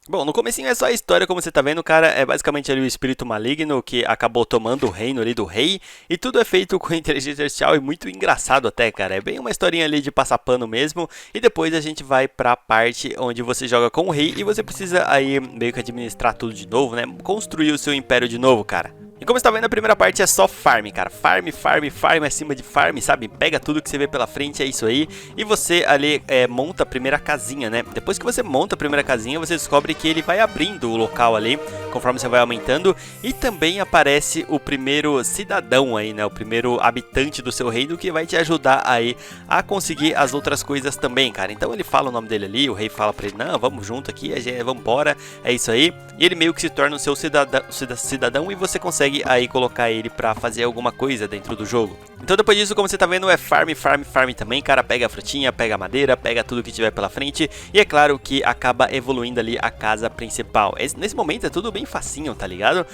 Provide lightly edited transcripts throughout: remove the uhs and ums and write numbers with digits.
Bom, no comecinho é só a história, como você tá vendo, cara, é basicamente ali o espírito maligno que acabou tomando o reino ali do rei, e tudo é feito com inteligência artificial e muito engraçado até, cara, é bem uma historinha ali de passar pano mesmo, e depois a gente vai pra parte onde você joga com o rei e você precisa aí meio que administrar tudo de novo, né, construir o seu império de novo, cara. E como você tá vendo, a primeira parte é só farm, cara. Farm, farm, farm acima de farm, sabe? Pega tudo que você vê pela frente, é isso aí. E você ali monta a primeira casinha, né? Depois que você monta a primeira casinha, você descobre que ele vai abrindo o local ali, conforme você vai aumentando. E também aparece o primeiro cidadão aí, né? O primeiro habitante do seu reino que vai te ajudar aí a conseguir as outras coisas também, cara. Então ele fala o nome dele ali, o rei fala pra ele, não, vamos junto aqui, vamos embora, é isso aí. E ele meio que se torna o seu cidadão e você consegue aí colocar ele pra fazer alguma coisa dentro do jogo. Então depois disso, como você tá vendo, é farm, farm, farm também, cara. Pega a frutinha, pega a madeira, pega tudo que tiver pela frente. E é claro que acaba evoluindo ali a casa principal. Nesse momento é tudo bem facinho, tá ligado?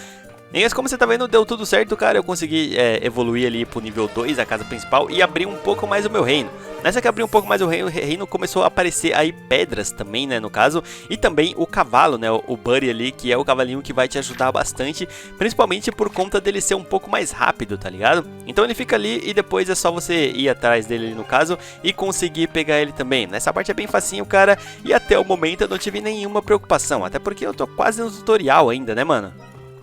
E como você tá vendo, deu tudo certo, cara. Eu consegui evoluir ali pro nível 2, a casa principal, e abrir um pouco mais o meu reino. Nessa que abri um pouco mais o reino, começou a aparecer aí pedras também, né, no caso. E também o cavalo, né, o Buddy ali, que é o cavalinho que vai te ajudar bastante. Principalmente por conta dele ser um pouco mais rápido, tá ligado? Então ele fica ali e depois é só você ir atrás dele ali no caso e conseguir pegar ele também. Nessa parte é bem facinho, cara. E até o momento eu não tive nenhuma preocupação. Até porque eu tô quase no tutorial ainda, né, mano?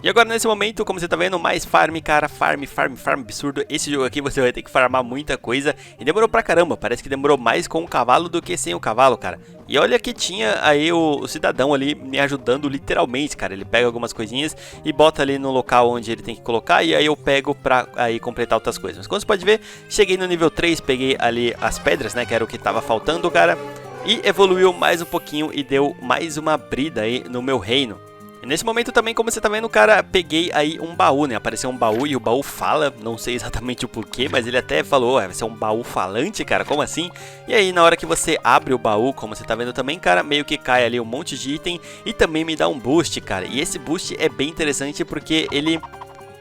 E agora nesse momento, como você tá vendo, mais farm, cara, farm, farm, farm, absurdo. Esse jogo aqui você vai ter que farmar muita coisa e demorou pra caramba, parece que demorou mais com o cavalo do que sem o cavalo, cara. E olha que tinha aí o cidadão ali me ajudando literalmente, cara, ele pega algumas coisinhas e bota ali no local onde ele tem que colocar e aí eu pego pra aí completar outras coisas. Mas como você pode ver, cheguei no nível 3, peguei ali as pedras, né, que era o que tava faltando, cara, e evoluiu mais um pouquinho e deu mais uma brida aí no meu reino. E nesse momento também, como você tá vendo, cara, peguei aí um baú, né? Apareceu um baú e o baú fala, não sei exatamente o porquê, mas ele até falou, vai ser um baú falante, cara, como assim? E aí, na hora que você abre o baú, como você tá vendo também, cara, meio que cai ali um monte de item e também me dá um boost, cara. E esse boost é bem interessante porque ele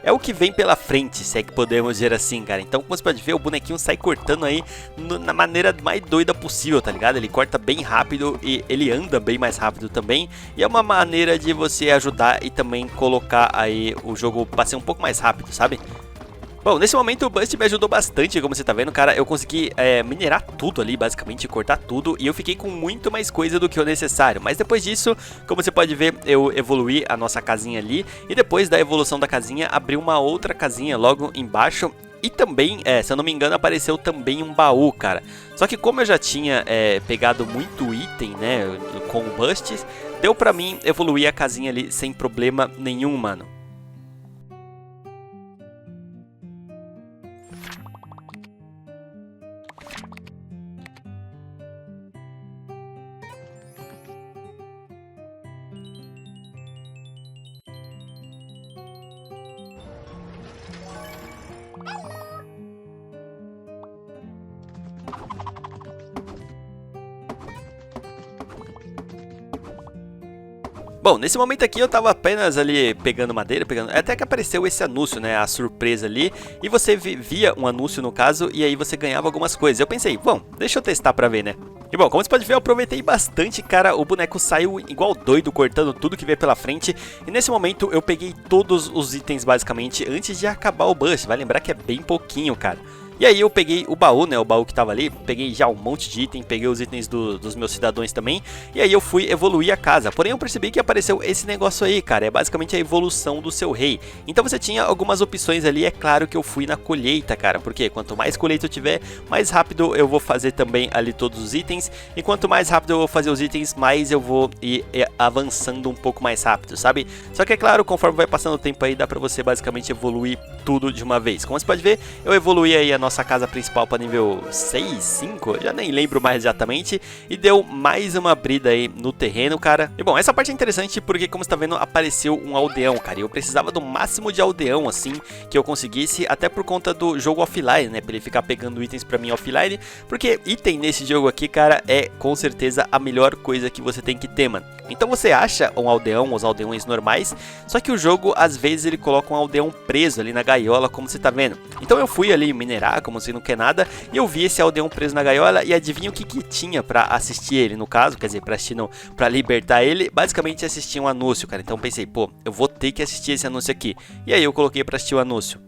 é o que vem pela frente, se é que podemos dizer assim, cara. Então, como você pode ver, o bonequinho sai cortando aí na maneira mais doida possível, tá ligado? Ele corta bem rápido e ele anda bem mais rápido também. E é uma maneira de você ajudar e também colocar aí o jogo pra ser um pouco mais rápido, sabe? Bom, nesse momento o Bust me ajudou bastante, como você tá vendo, cara, eu consegui minerar tudo ali, basicamente, cortar tudo, e eu fiquei com muito mais coisa do que o necessário. Mas depois disso, como você pode ver, eu evoluí a nossa casinha ali, e depois da evolução da casinha, abri uma outra casinha logo embaixo, e também, se eu não me engano, apareceu também um baú, cara. Só que como eu já tinha pegado muito item, né, com o Bust, deu pra mim evoluir a casinha ali sem problema nenhum, mano. Bom, nesse momento aqui eu tava apenas ali pegando madeira, até que apareceu esse anúncio, né, a surpresa ali, e você via um anúncio no caso, e aí você ganhava algumas coisas. Eu pensei, bom, deixa eu testar pra ver, né. E bom, como você pode ver, eu aproveitei bastante, cara, o boneco saiu igual doido, cortando tudo que veio pela frente, e nesse momento eu peguei todos os itens basicamente antes de acabar o bust, vai lembrar que é bem pouquinho, cara. E aí eu peguei o baú, né, o baú que tava ali, peguei já um monte de item, peguei os itens dos meus cidadãos também, e aí eu fui evoluir a casa. Porém eu percebi que apareceu esse negócio aí, cara, é basicamente a evolução do seu rei. Então você tinha algumas opções ali, é claro que eu fui na colheita, cara, porque quanto mais colheita eu tiver, mais rápido eu vou fazer também ali todos os itens, e quanto mais rápido eu vou fazer os itens, mais eu vou ir avançando um pouco mais rápido, sabe? Só que é claro, conforme vai passando o tempo aí, dá pra você basicamente evoluir tudo de uma vez. Como você pode ver, eu evoluí aí a nossa casa principal para nível 6, 5, eu já nem lembro mais exatamente, e deu mais uma brida aí no terreno, cara. E bom, essa parte é interessante porque, como você tá vendo, apareceu um aldeão, cara, e eu precisava do máximo de aldeão, assim, que eu conseguisse, até por conta do jogo offline, né, pra ele ficar pegando itens pra mim offline, porque item nesse jogo aqui, cara, é com certeza a melhor coisa que você tem que ter, mano. Então você acha um aldeão, os aldeões normais, só que o jogo, às vezes, ele coloca um aldeão preso ali na gaiola, como você tá vendo. Então eu fui ali minerar, lá, como se não quer nada, e eu vi esse aldeão preso na gaiola, e adivinha o que que tinha pra assistir ele, no caso, quer dizer, pra assistir não, pra libertar ele, basicamente assistir um anúncio, cara. Então pensei, pô, eu vou ter que assistir esse anúncio aqui, e aí eu coloquei pra assistir o anúncio.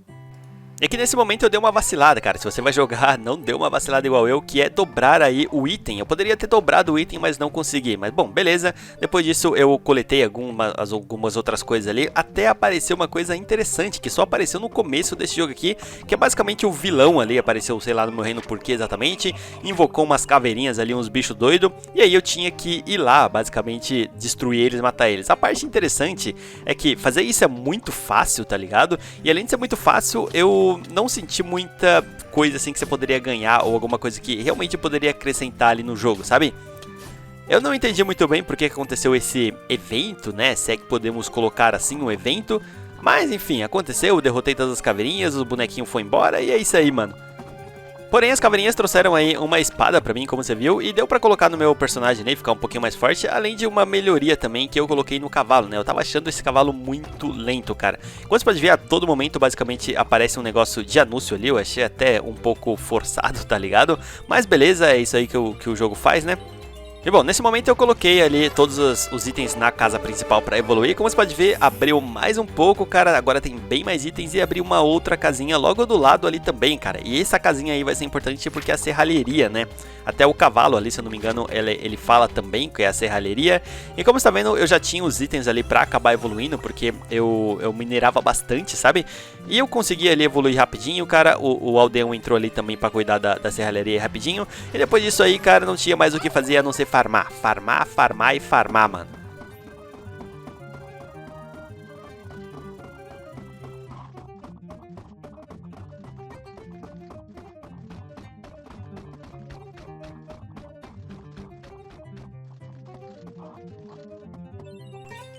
E aqui nesse momento eu dei uma vacilada, cara. Se você vai jogar, não deu uma vacilada igual eu, que é dobrar aí o item. Eu poderia ter dobrado o item, mas não consegui. Mas bom, beleza. Depois disso eu coletei algumas outras coisas ali, até apareceu uma coisa interessante, que só apareceu no começo desse jogo aqui, que é basicamente o vilão ali, apareceu, sei lá, no meu reino por que exatamente, invocou umas caveirinhas ali, uns bichos doidos, e aí eu tinha que ir lá, basicamente, destruir eles, matar eles. A parte interessante é que fazer isso é muito fácil, tá ligado? E além de ser muito fácil, eu não senti muita coisa assim que você poderia ganhar ou alguma coisa que realmente poderia acrescentar ali no jogo, sabe? Eu não entendi muito bem porque aconteceu esse evento, né? Se é que podemos colocar assim um evento. Mas enfim, aconteceu, eu derrotei todas as caveirinhas, o bonequinho foi embora e é isso aí, mano. Porém, as caveirinhas trouxeram aí uma espada pra mim, como você viu, e deu pra colocar no meu personagem, né, ficar um pouquinho mais forte, além de uma melhoria também que eu coloquei no cavalo, né, eu tava achando esse cavalo muito lento, cara. Como você pode ver, a todo momento, basicamente, aparece um negócio de anúncio ali, eu achei até um pouco forçado, tá ligado? Mas beleza, é isso aí que o jogo faz, né? E bom, nesse momento eu coloquei ali todos os itens na casa principal para evoluir. Como você pode ver, abriu mais um pouco, cara, agora tem bem mais itens e abriu uma outra casinha logo do lado ali também, cara. E essa casinha aí vai ser importante porque é a serralheria, né? Até o cavalo ali, se eu não me engano, ele fala também que é a serralheria. E como você tá vendo, eu já tinha os itens ali para acabar evoluindo, porque eu minerava bastante, sabe? E eu consegui ali evoluir rapidinho, cara. O aldeão entrou ali também para cuidar da serralheria rapidinho. E depois disso aí, cara, não tinha mais o que fazer a não ser farmar, farmar, farmar e farmar, mano.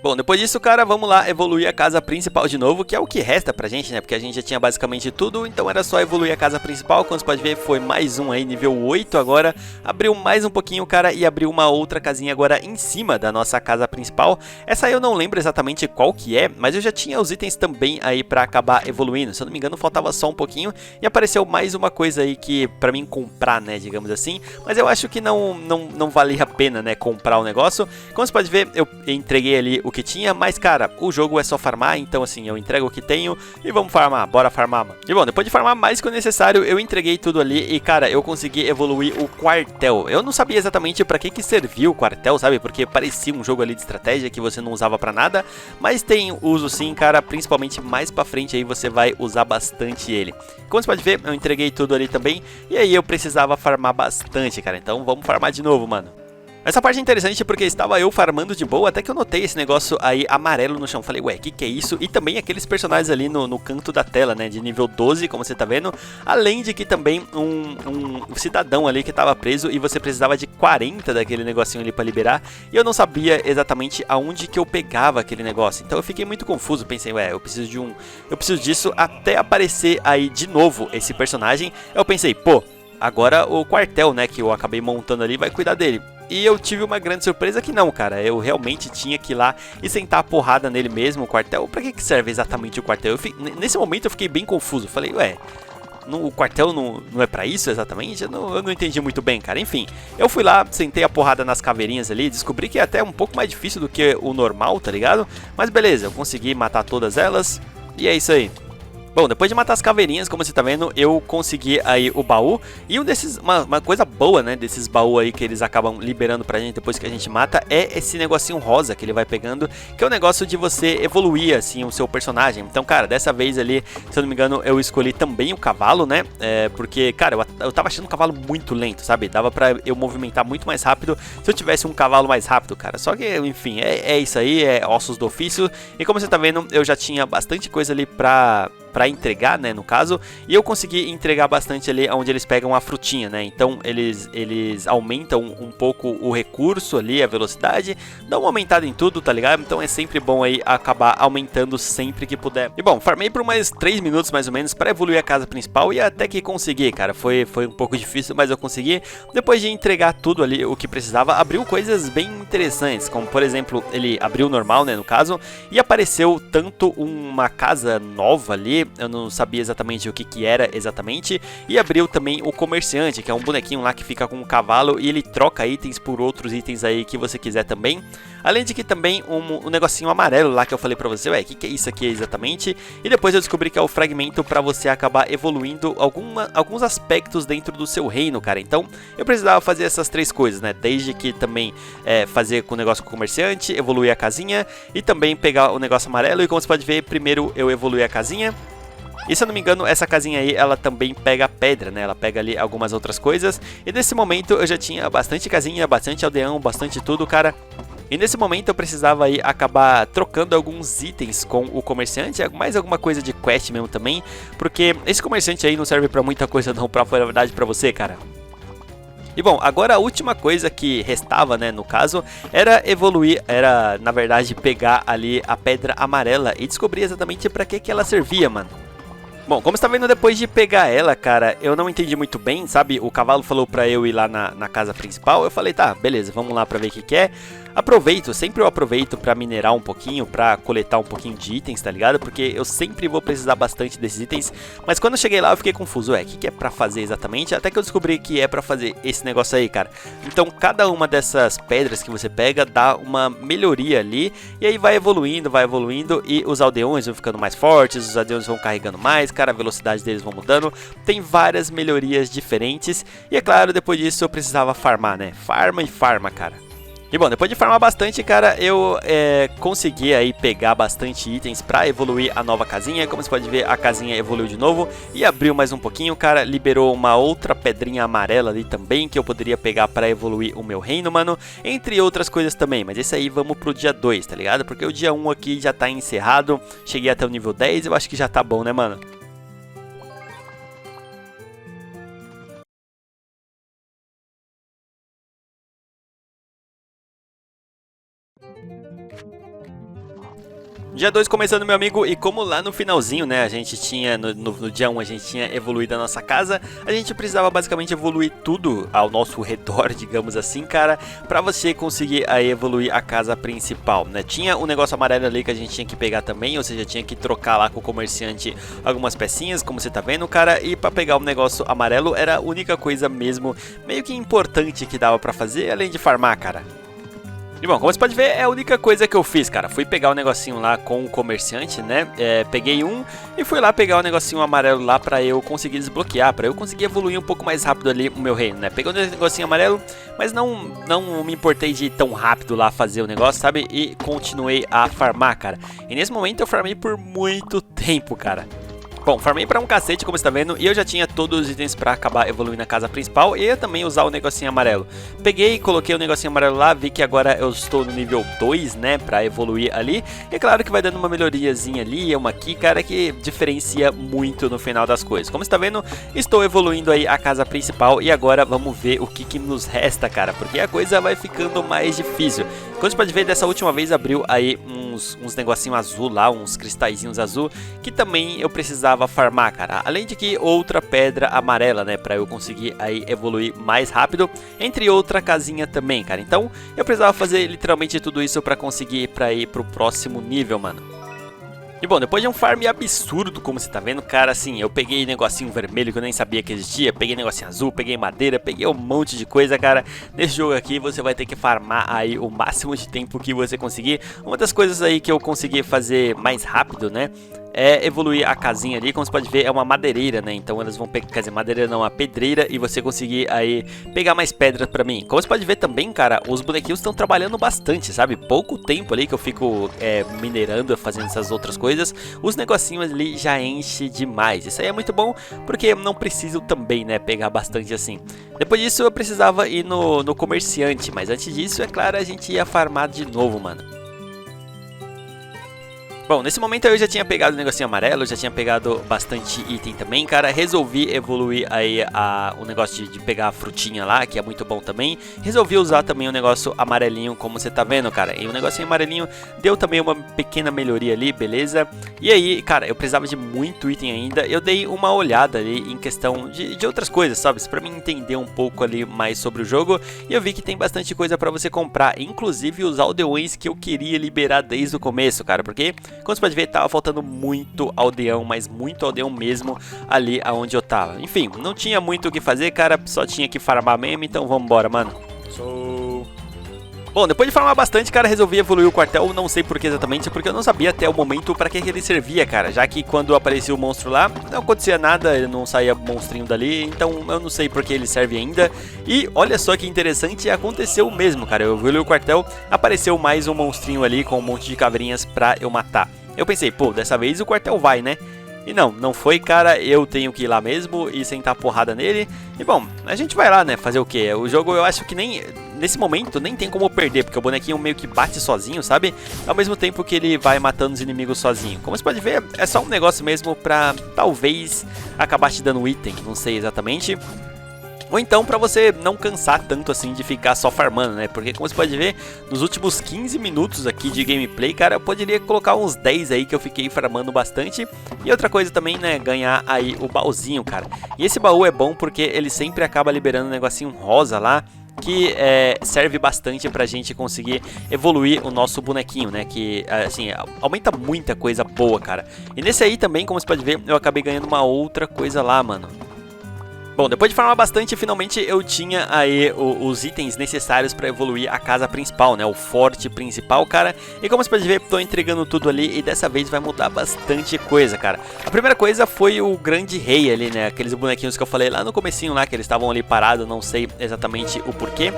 Bom, depois disso, cara, vamos lá evoluir a casa principal de novo, que é o que resta pra gente, né? Porque a gente já tinha basicamente tudo, então era só evoluir a casa principal. Como você pode ver, foi mais um aí, nível 8 agora. Abriu mais um pouquinho, cara, e abriu uma outra casinha agora em cima da nossa casa principal. Essa aí eu não lembro exatamente qual que é, mas eu já tinha os itens também aí pra acabar evoluindo. Se eu não me engano, faltava só um pouquinho e apareceu mais uma coisa aí que pra mim comprar, né, digamos assim. Mas eu acho que não valia a pena, né, comprar o negócio. Como você pode ver, eu entreguei ali o que tinha, mas cara, o jogo é só farmar, então assim, eu entrego o que tenho e vamos farmar, bora farmar, mano. E bom, depois de farmar mais que o necessário, eu entreguei tudo ali e cara, eu consegui evoluir o quartel. Eu não sabia exatamente pra que servia o quartel, sabe, porque parecia um jogo ali de estratégia que você não usava pra nada, mas tem uso sim, cara, principalmente mais pra frente aí você vai usar bastante ele. Como você pode ver, eu entreguei tudo ali também, e aí eu precisava farmar bastante, cara, então vamos farmar de novo, mano. Essa parte é interessante porque estava eu farmando de boa, até que eu notei esse negócio aí amarelo no chão. Falei, ué, que é isso? E também aqueles personagens ali no canto da tela, né, de nível 12, como você tá vendo. Além de que também um cidadão ali que estava preso e você precisava de 40 daquele negocinho ali para liberar. E eu não sabia exatamente aonde que eu pegava aquele negócio. Então eu fiquei muito confuso, pensei, ué, eu preciso disso até aparecer aí de novo esse personagem. Eu pensei, pô, agora o quartel, né, que eu acabei montando ali vai cuidar dele. E eu tive uma grande surpresa que não, cara, eu realmente tinha que ir lá e sentar a porrada nele mesmo, o quartel. Pra que serve exatamente o quartel? Nesse momento eu fiquei bem confuso, falei, ué, o quartel não é pra isso exatamente? Eu não entendi muito bem, cara. Enfim, eu fui lá, sentei a porrada nas caveirinhas ali, descobri que é até um pouco mais difícil do que o normal, tá ligado? Mas beleza, eu consegui matar todas elas e é isso aí. Bom, depois de matar as caveirinhas, como você tá vendo, eu consegui aí o baú. E uma coisa boa, né, desses baús aí que eles acabam liberando pra gente depois que a gente mata, é esse negocinho rosa que ele vai pegando, que é o negócio de você evoluir, assim, o seu personagem. Então, cara, dessa vez ali, se eu não me engano, eu escolhi também o cavalo, né, porque, cara, eu tava achando o cavalo muito lento, sabe? Dava pra eu movimentar muito mais rápido se eu tivesse um cavalo mais rápido, cara. Só que, enfim, é isso aí, é ossos do ofício. E como você tá vendo, eu já tinha bastante coisa ali pra entregar, né, no caso, e eu consegui entregar bastante ali onde eles pegam a frutinha, né, então eles aumentam um pouco o recurso ali, a velocidade, dão uma aumentada em tudo, tá ligado? Então é sempre bom aí acabar aumentando sempre que puder. E bom, farmei por mais 3 minutos mais ou menos para evoluir a casa principal e até que consegui, cara, foi um pouco difícil, mas eu consegui. Depois de entregar tudo ali, o que precisava, abriu coisas bem interessantes, como por exemplo, ele abriu normal, né, no caso, e apareceu tanto uma casa nova ali, ali, eu não sabia exatamente o que que era exatamente. E abriu também o comerciante, que é um bonequinho lá que fica com um cavalo e ele troca itens por outros itens aí que você quiser também. Além de que também um negocinho amarelo lá que eu falei pra você, ué, o que é isso aqui exatamente? E depois eu descobri que é o fragmento pra você acabar evoluindo alguns aspectos dentro do seu reino, cara. Então eu precisava fazer essas três coisas, né? Desde que também fazer com o negócio com o comerciante, evoluir a casinha e também pegar o negócio amarelo. E como você pode ver, primeiro eu evoluí a casinha. E se eu não me engano, essa casinha aí, ela também pega pedra, né? Ela pega ali algumas outras coisas. E nesse momento eu já tinha bastante casinha, bastante aldeão, bastante tudo, cara. E nesse momento eu precisava aí acabar trocando alguns itens com o comerciante, mais alguma coisa de quest mesmo também, porque esse comerciante aí não serve pra muita coisa não, pra falar a verdade pra você, cara. E bom, agora a última coisa que restava, né, no caso, era evoluir, era na verdade pegar ali a pedra amarela e descobrir exatamente pra que ela servia, mano. Bom, como você tá vendo, depois de pegar ela, cara, eu não entendi muito bem, sabe? O cavalo falou pra eu ir lá na casa principal, eu falei, tá, beleza, vamos lá pra ver o que é. Aproveito, sempre eu aproveito pra minerar um pouquinho, pra coletar um pouquinho de itens, tá ligado? Porque eu sempre vou precisar bastante desses itens, mas quando eu cheguei lá eu fiquei confuso, o que é pra fazer exatamente? Até que eu descobri que é pra fazer esse negócio aí, cara. Então cada uma dessas pedras que você pega dá uma melhoria ali, e aí vai evoluindo, e os aldeões vão ficando mais fortes, os aldeões vão carregando mais, cara, a velocidade deles vão mudando, tem várias melhorias diferentes, e é claro, depois disso eu precisava farmar, né? Farma, cara. E bom, depois de farmar bastante, cara, eu consegui aí pegar bastante itens pra evoluir a nova casinha. Como você pode ver, a casinha evoluiu de novo e abriu mais um pouquinho, cara. Liberou uma outra pedrinha amarela ali também, que eu poderia pegar pra evoluir o meu reino, mano. Entre outras coisas também, mas esse aí vamos pro dia 2, tá ligado? Porque o dia 1 aqui já tá encerrado. Cheguei até o nível 10, eu acho que já tá bom, né, mano? Dia 2 começando, meu amigo, e como lá no finalzinho, né, a gente tinha, no dia 1 a gente tinha evoluído a nossa casa, a gente precisava basicamente evoluir tudo ao nosso redor, digamos assim, cara, pra você conseguir aí evoluir a casa principal, né. Tinha um negócio amarelo ali que a gente tinha que pegar também, ou seja, tinha que trocar lá com o comerciante algumas pecinhas, como você tá vendo, cara, e pra pegar o negócio amarelo era a única coisa mesmo, meio que importante que dava pra fazer, além de farmar, cara. E bom, como você pode ver, é a única coisa que eu fiz, cara. Fui pegar o negocinho lá com o comerciante, né? Peguei um e fui lá pegar o negocinho amarelo lá pra eu conseguir desbloquear, pra eu conseguir evoluir um pouco mais rápido ali o meu reino, né? Peguei o negocinho amarelo, mas não me importei de ir tão rápido lá fazer o negócio, sabe? E continuei a farmar, cara. E nesse momento eu farmei por muito tempo, cara. Bom, farmei pra um cacete, como você tá vendo, e eu já tinha todos os itens pra acabar evoluindo a casa principal e eu também usar o negocinho amarelo. Peguei, coloquei o negocinho amarelo lá, vi que agora eu estou no nível 2, né, pra evoluir ali. E é claro que vai dando uma melhoriazinha ali, uma aqui, cara, que diferencia muito no final das coisas. Como você tá vendo, estou evoluindo aí a casa principal e agora vamos ver o que nos resta, cara, porque a coisa vai ficando mais difícil. Como você pode ver, dessa última vez abriu aí uns negocinhos azul lá, uns cristalzinhos azul, que também eu precisava farmar, cara. Além de que outra pedra amarela, né, pra eu conseguir aí evoluir mais rápido, entre outra casinha também, cara. Então eu precisava fazer literalmente tudo isso pra conseguir ir pro próximo nível, mano. E bom, depois de um farm absurdo, como você tá vendo, cara, assim, eu peguei negocinho vermelho que eu nem sabia que existia, peguei negocinho azul, peguei madeira, peguei um monte de coisa, cara. Nesse jogo aqui você vai ter que farmar aí o máximo de tempo que você conseguir. Uma das coisas aí que eu consegui fazer mais rápido, né, é evoluir a casinha ali. Como você pode ver, é uma madeireira, né? Então elas vão pegar, quer dizer, madeireira não, a pedreira, e você conseguir aí pegar mais pedras pra mim. Como você pode ver também, cara, os bonequinhos estão trabalhando bastante, sabe? Pouco tempo ali que eu fico minerando, fazendo essas outras coisas, os negocinhos ali já enche demais. Isso aí é muito bom, porque não preciso também, né, pegar bastante assim. Depois disso eu precisava ir no comerciante, mas antes disso, é claro, a gente ia farmar de novo, mano. Bom, nesse momento eu já tinha pegado o negocinho amarelo, já tinha pegado bastante item também, cara. Resolvi evoluir aí o negócio de pegar a frutinha lá, que é muito bom também. Resolvi usar também o negócio amarelinho, como você tá vendo, cara. E o negocinho amarelinho deu também uma pequena melhoria ali, beleza? E aí, cara, eu precisava de muito item ainda. Eu dei uma olhada ali em questão de outras coisas, sabe? Pra mim entender um pouco ali mais sobre o jogo. E eu vi que tem bastante coisa pra você comprar, inclusive os aldeões que eu queria liberar desde o começo, cara. Porque, Como você pode ver, tava faltando muito aldeão, mas muito aldeão mesmo ali aonde eu tava. Enfim, não tinha muito o que fazer, cara, só tinha que farmar mesmo, então vambora, mano. Bom, depois de farmar bastante, cara, resolvi evoluir o quartel, não sei por que exatamente, porque eu não sabia até o momento pra que ele servia, cara. Já que quando aparecia o monstro lá, não acontecia nada, ele não saía monstrinho dali, então eu não sei por que ele serve ainda. E olha só que interessante, aconteceu mesmo, cara. Eu evoluí o quartel, apareceu mais um monstrinho ali com um monte de caveirinhas pra eu matar. Eu pensei, pô, dessa vez o quartel vai, né? E não foi, cara, eu tenho que ir lá mesmo e sentar porrada nele. E bom, a gente vai lá, né, fazer o quê? O jogo eu acho que nem, nesse momento, nem tem como perder, porque o bonequinho meio que bate sozinho, sabe? Ao mesmo tempo que ele vai matando os inimigos sozinho. Como você pode ver, é só um negócio mesmo pra, talvez, acabar te dando item, não sei exatamente. Ou então pra você não cansar tanto assim de ficar só farmando, né? Porque como você pode ver, nos últimos 15 minutos aqui de gameplay, cara, eu poderia colocar uns 10 aí que eu fiquei farmando bastante. E outra coisa também, né, ganhar aí o baúzinho, cara. E esse baú é bom porque ele sempre acaba liberando um negocinho rosa lá, que serve bastante pra gente conseguir evoluir o nosso bonequinho, né? Que, assim, aumenta muita coisa boa, cara. E nesse aí também, como você pode ver, eu acabei ganhando uma outra coisa lá, mano. Bom, depois de farmar bastante, finalmente eu tinha aí os itens necessários para evoluir a casa principal, né? O forte principal, cara. E como você pode ver, tô entregando tudo ali e dessa vez vai mudar bastante coisa, cara. A primeira coisa foi o grande rei ali, né? Aqueles bonequinhos que eu falei lá no comecinho lá, que eles estavam ali parados, não sei exatamente o porquê.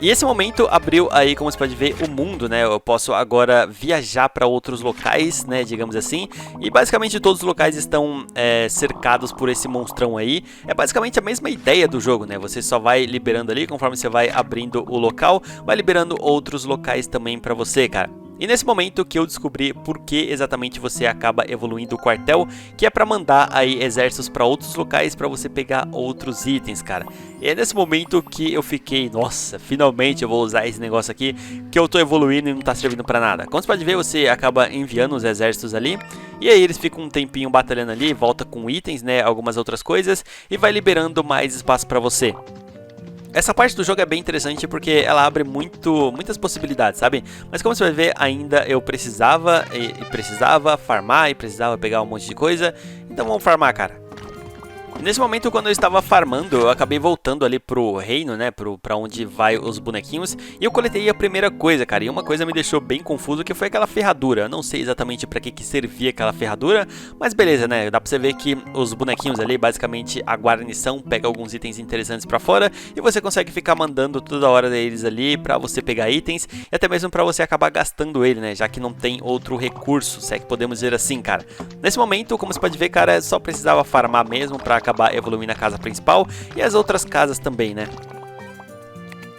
E esse momento abriu aí, como você pode ver, o mundo, né? Eu posso agora viajar para outros locais, né? Digamos assim. E basicamente todos os locais estão cercados por esse monstrão aí. É basicamente a mesma ideia do jogo, né? Você só vai liberando ali, conforme você vai abrindo o local, vai liberando outros locais também para você, cara. E nesse momento que eu descobri por que exatamente você acaba evoluindo o quartel, que é para mandar aí exércitos para outros locais para você pegar outros itens, cara. E é nesse momento que eu fiquei, nossa, finalmente eu vou usar esse negócio aqui, que eu tô evoluindo e não tá servindo para nada. Como você pode ver, você acaba enviando os exércitos ali, e aí eles ficam um tempinho batalhando ali, volta com itens, né, algumas outras coisas, e vai liberando mais espaço para você. Essa parte do jogo é bem interessante porque ela abre muitas possibilidades, sabe? Mas como você vai ver, ainda eu precisava farmar e precisava pegar um monte de coisa. Então vamos farmar, cara. Nesse momento, quando eu estava farmando, eu acabei voltando ali pro reino, né, pra onde vai os bonequinhos, e eu coletei a primeira coisa, cara, e uma coisa me deixou bem confuso, que foi aquela ferradura. Eu não sei exatamente pra que servia aquela ferradura, mas beleza, né, dá pra você ver que os bonequinhos ali, basicamente a guarnição pega alguns itens interessantes pra fora, e você consegue ficar mandando toda hora deles ali pra você pegar itens, e até mesmo pra você acabar gastando ele, né, já que não tem outro recurso, se é que podemos dizer assim, cara. Nesse momento, como você pode ver, cara, só precisava farmar mesmo pra acabar evoluindo a casa principal e as outras casas também, né?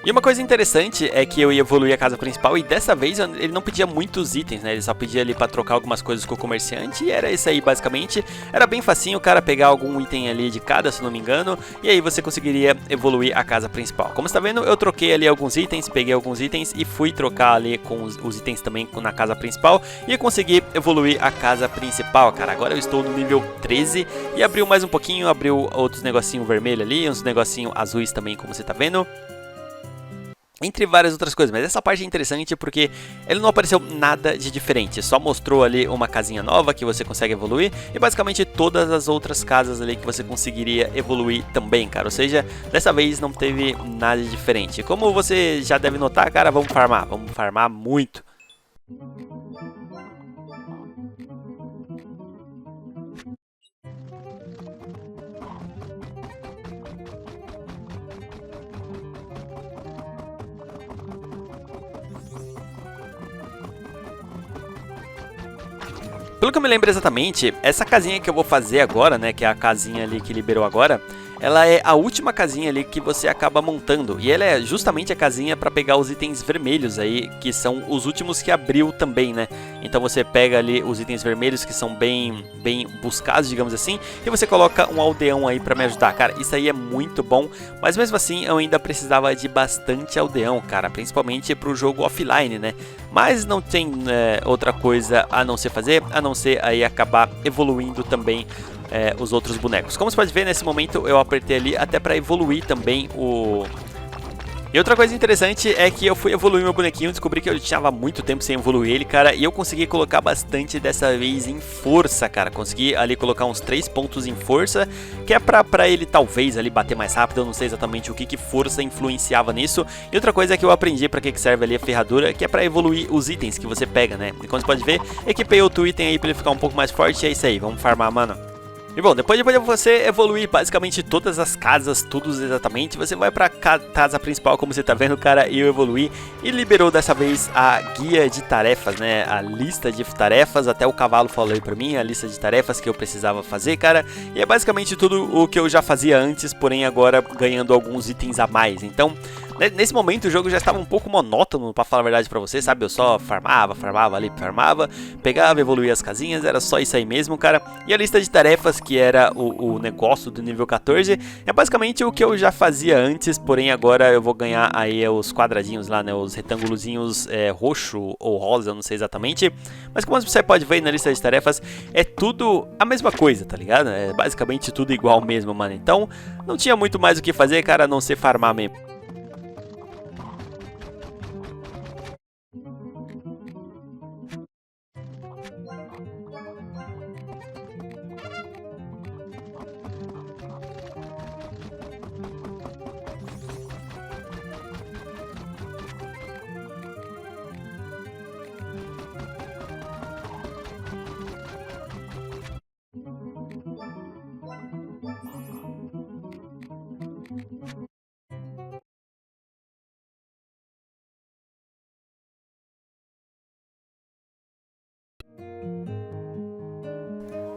E uma coisa interessante é que eu ia evoluir a casa principal e dessa vez ele não pedia muitos itens, né? Ele só pedia ali pra trocar algumas coisas com o comerciante e era isso aí basicamente. Era bem facinho o cara pegar algum item ali de cada, se não me engano, e aí você conseguiria evoluir a casa principal. Como você tá vendo, eu troquei ali alguns itens, peguei alguns itens e fui trocar ali com os itens também na casa principal e consegui evoluir a casa principal, cara. Agora eu estou no nível 13 e abriu mais um pouquinho, abriu outros negocinho vermelho ali, uns negocinho azuis também, como você tá vendo. Entre várias outras coisas, mas essa parte é interessante porque ele não apareceu nada de diferente, só mostrou ali uma casinha nova que você consegue evoluir e basicamente todas as outras casas ali que você conseguiria evoluir também, cara, ou seja, dessa vez não teve nada de diferente. Como você já deve notar, cara, vamos farmar muito. Pelo que eu me lembro exatamente, essa casinha que eu vou fazer agora, né, que é a casinha ali que liberou agora, ela é a última casinha ali que você acaba montando. E ela é justamente a casinha para pegar os itens vermelhos aí, que são os últimos que abriu também, né? Então você pega ali os itens vermelhos que são bem buscados, digamos assim, e você coloca um aldeão aí para me ajudar. Cara, isso aí é muito bom, mas mesmo assim eu ainda precisava de bastante aldeão, cara, principalmente para o jogo offline, né? Mas não tem outra coisa a não ser fazer, a não ser aí acabar evoluindo também os outros bonecos. Como você pode ver, nesse momento eu apertei ali até para evoluir também E outra coisa interessante é que eu fui evoluir meu bonequinho, descobri que eu tinha muito tempo sem evoluir ele, cara, e eu consegui colocar bastante dessa vez em força, cara. Consegui ali colocar uns 3 pontos em força, que é pra ele talvez ali bater mais rápido, eu não sei exatamente o que força influenciava nisso. E outra coisa é que eu aprendi pra que serve ali a ferradura, que é pra evoluir os itens que você pega, né? E como você pode ver, equipei outro item aí pra ele ficar um pouco mais forte, e é isso aí, vamos farmar, mano. E bom, depois de você evoluir basicamente todas as casas, tudo exatamente, você vai pra casa principal, como você tá vendo, cara, e eu evoluí e liberou dessa vez a guia de tarefas, né, a lista de tarefas, até o cavalo falou aí pra mim, a lista de tarefas que eu precisava fazer, cara, e é basicamente tudo o que eu já fazia antes, porém agora ganhando alguns itens a mais. Então, nesse momento o jogo já estava um pouco monótono, pra falar a verdade pra você, sabe? Eu só farmava ali, pegava, evoluía as casinhas, era só isso aí mesmo, cara. E a lista de tarefas, que era o negócio do nível 14, é basicamente o que eu já fazia antes, porém agora eu vou ganhar aí os quadradinhos lá, né? Os retângulozinhos roxo ou rosa, eu não sei exatamente. Mas como você pode ver na lista de tarefas, é tudo a mesma coisa, tá ligado? É basicamente tudo igual mesmo, mano. Então, não tinha muito mais o que fazer, cara, a não ser farmar mesmo.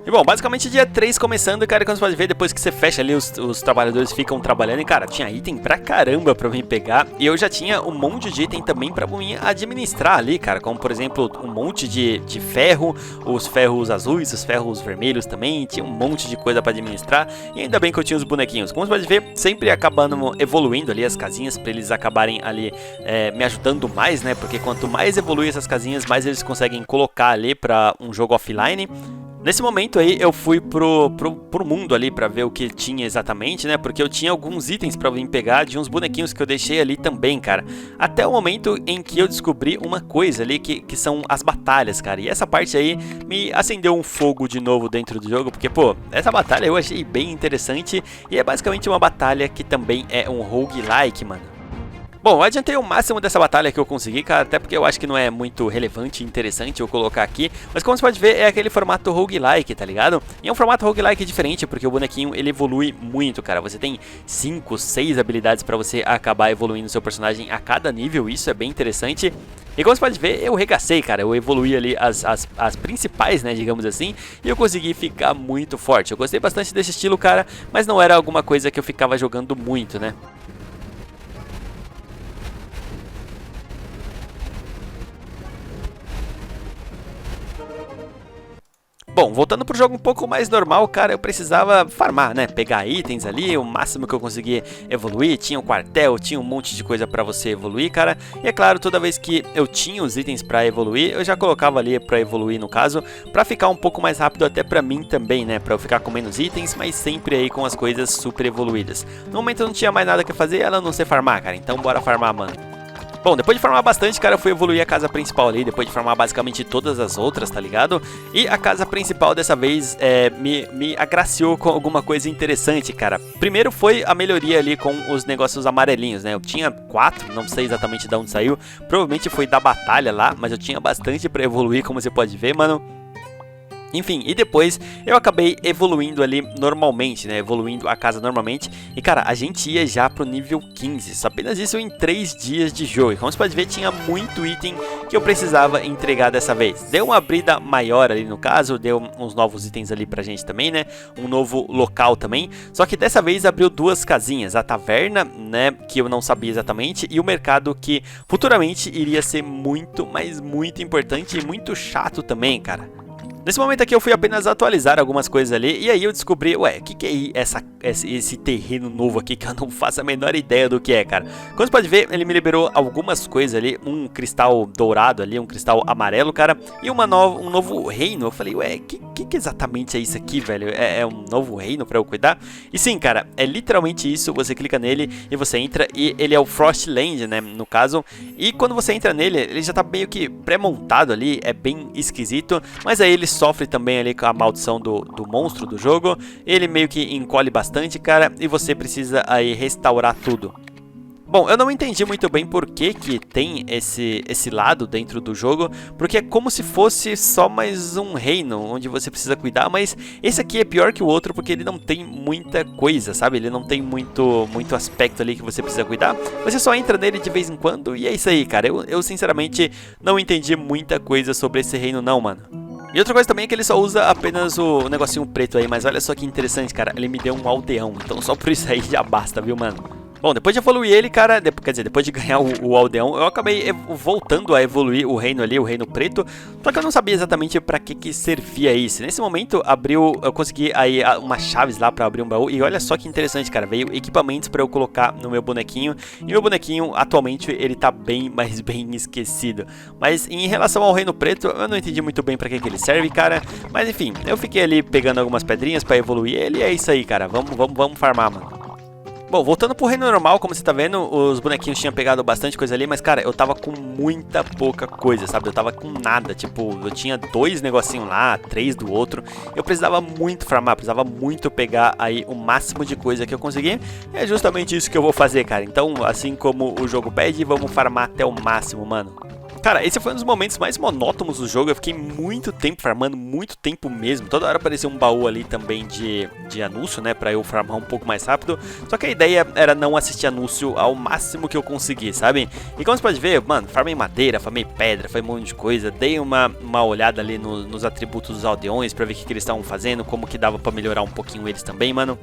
E bom, basicamente dia 3 começando, cara, como você pode ver, depois que você fecha ali, os trabalhadores ficam trabalhando. E cara, tinha item pra caramba pra mim pegar. E eu já tinha um monte de item também pra mim administrar ali, cara. Como por exemplo, um monte de ferro, os ferros azuis, os ferros vermelhos também. Tinha um monte de coisa pra administrar. E ainda bem que eu tinha os bonequinhos. Como você pode ver, sempre acabando evoluindo ali as casinhas pra eles acabarem ali me ajudando mais, né? Porque quanto mais evolui essas casinhas, mais eles conseguem colocar ali pra um jogo offline. Nesse momento aí eu fui pro mundo ali pra ver o que tinha exatamente, né? Porque eu tinha alguns itens pra vir pegar de uns bonequinhos que eu deixei ali também, cara. Até o momento em que eu descobri uma coisa ali que são as batalhas, cara. E essa parte aí me acendeu um fogo de novo dentro do jogo, porque, pô, essa batalha eu achei bem interessante. E é basicamente uma batalha que também é um roguelike, mano. Bom, eu adiantei o máximo dessa batalha que eu consegui, cara, até porque eu acho que não é muito relevante e interessante eu colocar aqui. Mas como você pode ver, é aquele formato roguelike, tá ligado? E é um formato roguelike diferente, porque o bonequinho, ele evolui muito, cara. Você tem 5, 6 habilidades pra você acabar evoluindo seu personagem a cada nível, isso é bem interessante. E como você pode ver, eu regacei, cara, eu evoluí ali as principais, né, digamos assim, e eu consegui ficar muito forte. Eu gostei bastante desse estilo, cara, mas não era alguma coisa que eu ficava jogando muito, né? Bom, voltando pro jogo um pouco mais normal, cara, eu precisava farmar, né? Pegar itens ali, o máximo que eu conseguia evoluir. Tinha um quartel, tinha um monte de coisa pra você evoluir, cara. E é claro, toda vez que eu tinha os itens pra evoluir, eu já colocava ali pra evoluir, no caso, pra ficar um pouco mais rápido até pra mim também, né? Pra eu ficar com menos itens, mas sempre aí com as coisas super evoluídas. No momento eu não tinha mais nada que fazer, ela não ser farmar, cara. Então bora farmar, mano. Bom, depois de farmar bastante, cara, eu fui evoluir a casa principal ali, depois de farmar basicamente todas as outras, tá ligado? E a casa principal dessa vez me agraciou com alguma coisa interessante, cara. Primeiro foi a melhoria ali com os negócios amarelinhos, né? Eu tinha 4, não sei exatamente de onde saiu, provavelmente foi da batalha lá, mas eu tinha bastante pra evoluir, como você pode ver, mano. Enfim, e depois eu acabei evoluindo ali normalmente, né? Evoluindo a casa normalmente. E cara, a gente ia já pro nível 15. Só apenas isso em 3 dias de jogo. E como você pode ver, tinha muito item que eu precisava entregar dessa vez. Deu uma abrida maior ali no caso. Deu uns novos itens ali pra gente também, né? Um novo local também. Só que dessa vez abriu 2 casinhas. A taverna, né? Que eu não sabia exatamente. E o mercado que futuramente iria ser muito, mas muito importante e muito chato também, cara. Nesse momento aqui eu fui apenas atualizar algumas coisas ali e aí eu descobri, ué, o que é esse terreno novo aqui que eu não faço a menor ideia do que é, cara. Como você pode ver, ele me liberou algumas coisas ali, um cristal dourado ali, um cristal amarelo, cara, e um novo reino. Eu falei, ué, que exatamente é isso aqui, velho? É um novo reino pra eu cuidar? E sim, cara, é literalmente isso, você clica nele e você entra e ele é o Frostland, né, no caso, e quando você entra nele, ele já tá meio que pré-montado ali, é bem esquisito, mas aí ele sofre também ali com a maldição do monstro do jogo, ele meio que encolhe bastante, cara, e você precisa aí restaurar tudo. Bom, eu não entendi muito bem por que tem esse lado dentro do jogo, porque é como se fosse só mais um reino onde você precisa cuidar, mas esse aqui é pior que o outro porque ele não tem muita coisa, sabe? Ele não tem muito aspecto ali que você precisa cuidar, você só entra nele de vez em quando e é isso aí, cara. Eu sinceramente não entendi muita coisa sobre esse reino não, mano. E outra coisa também é que ele só usa apenas o negocinho preto aí, mas olha só que interessante, cara, ele me deu um aldeão, então só por isso aí já basta, viu, mano? Bom, depois de evoluir ele, cara, quer dizer, depois de ganhar o aldeão, eu acabei voltando a evoluir o reino ali, o reino preto, só que eu não sabia exatamente pra que servia isso. Nesse momento, eu consegui aí umas chaves lá pra abrir um baú, e olha só que interessante, cara, veio equipamentos pra eu colocar no meu bonequinho, e meu bonequinho, atualmente, ele tá bem, mas bem esquecido. Mas em relação ao reino preto, eu não entendi muito bem pra que ele serve, cara, mas enfim, eu fiquei ali pegando algumas pedrinhas pra evoluir ele, e é isso aí, cara, vamos farmar, mano. Bom, voltando pro reino normal, como você tá vendo, os bonequinhos tinham pegado bastante coisa ali, mas, cara, eu tava com muita pouca coisa, sabe? Eu tava com nada, tipo, eu tinha 2 negocinhos lá, 3 do outro, eu precisava muito farmar, precisava muito pegar aí o máximo de coisa que eu conseguir, e é justamente isso que eu vou fazer, cara. Então, assim como o jogo pede, vamos farmar até o máximo, mano. Cara, esse foi um dos momentos mais monótonos do jogo, eu fiquei muito tempo farmando, muito tempo mesmo. Toda hora aparecia um baú ali também de anúncio, né, pra eu farmar um pouco mais rápido. Só que a ideia era não assistir anúncio ao máximo que eu conseguir, sabe? E como você pode ver, mano, farmei madeira, farmei pedra, farmei um monte de coisa. Dei uma olhada ali nos atributos dos aldeões pra ver o que eles estavam fazendo, como que dava pra melhorar um pouquinho eles também, mano.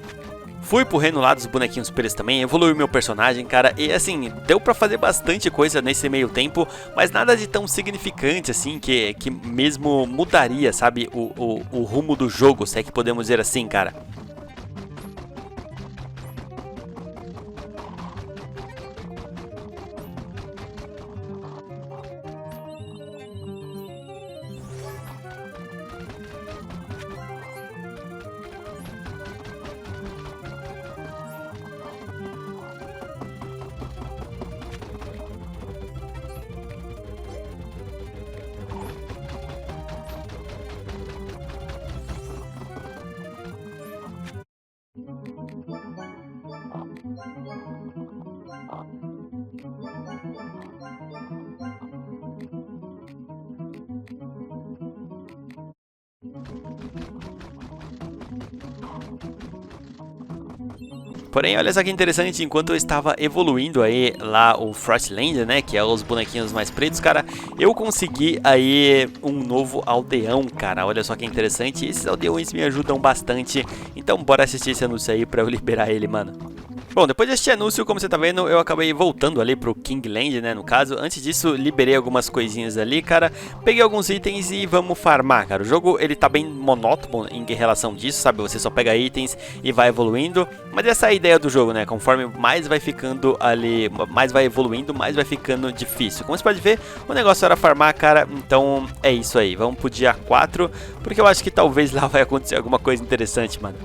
Fui pro reino lá dos bonequinhos pretos também, evoluí meu personagem, cara, e assim, deu pra fazer bastante coisa nesse meio tempo, mas nada de tão significante assim, que mesmo mudaria, sabe, o rumo do jogo, se é que podemos dizer assim, cara. Porém, olha só que interessante, enquanto eu estava evoluindo aí lá o Frostland, né, que é os bonequinhos mais pretos, cara, eu consegui aí um novo aldeão, cara, olha só que interessante, esses aldeões me ajudam bastante, então bora assistir esse anúncio aí pra eu liberar ele, mano. Bom, depois deste anúncio, como você tá vendo, eu acabei voltando ali pro Kingland, né, no caso. Antes disso, liberei algumas coisinhas ali, cara. Peguei alguns itens e vamos farmar, cara. O jogo, ele tá bem monótono em relação disso, sabe? Você só pega itens e vai evoluindo. Mas essa é a ideia do jogo, né? Conforme mais vai ficando ali, mais vai evoluindo, mais vai ficando difícil. Como você pode ver, o negócio era farmar, cara. Então, é isso aí. Vamos pro dia 4, porque eu acho que talvez lá vai acontecer alguma coisa interessante, mano.